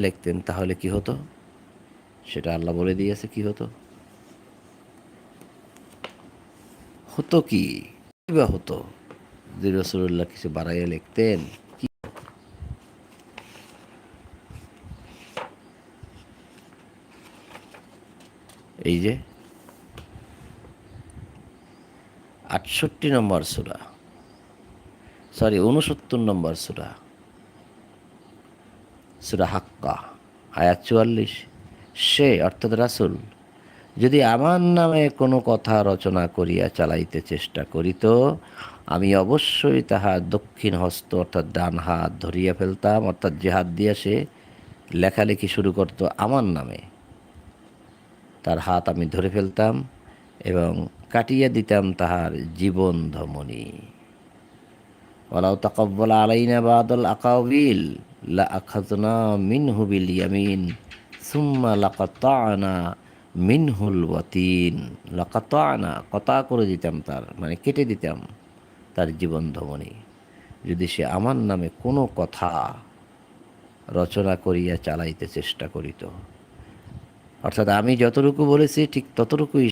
লিখতেন তাহলে কি হতো? সেটা আল্লাহ বলে দিয়েছে কি হতো। হতো কি বা হতো যদি রাসূলুল্লাহ কিছু বাড়াইয়া লিখতেন? কি এই যে ৬৮ নম্বর সূরা, সরি ৬৯ নম্বর সূরা, সূরা হাক্কা, আয়াত ৪৪। সে অর্থাৎ রাসূল যদি আমার নামে কোনো কথা রচনা করিয়া চালাইতে চেষ্টা করিত, আমি অবশ্যই তাহার দক্ষিণ হস্ত অর্থাৎ ডান হাত ধরিয়া ফেলতাম, অর্থাৎ যে হাত দিয়া সে লেখালেখি শুরু করত আমার নামে, তার হাত আমি ধরে ফেলতাম এবং কাটিয়া দিতাম তাহার জীবন ধমনী। ওয়ালাউ তাকাব্বালা আলাইনা বাদাল আকাবিল লা আখাযনা মিনহু বিল ইয়ামিন সুম্মা লাকাতা'না মিনহুল ওয়াতিন। লাকাতা'না কতা করে দিতাম, তার মানে কেটে দিতাম তার জীবন ধমনী, যদি সে আমার নামে কোনো কথা রচনা করিয়া চালাইতে চেষ্টা করিত। অর্থাৎ আমি যতটুকু বলেছি ঠিক ততটুকুই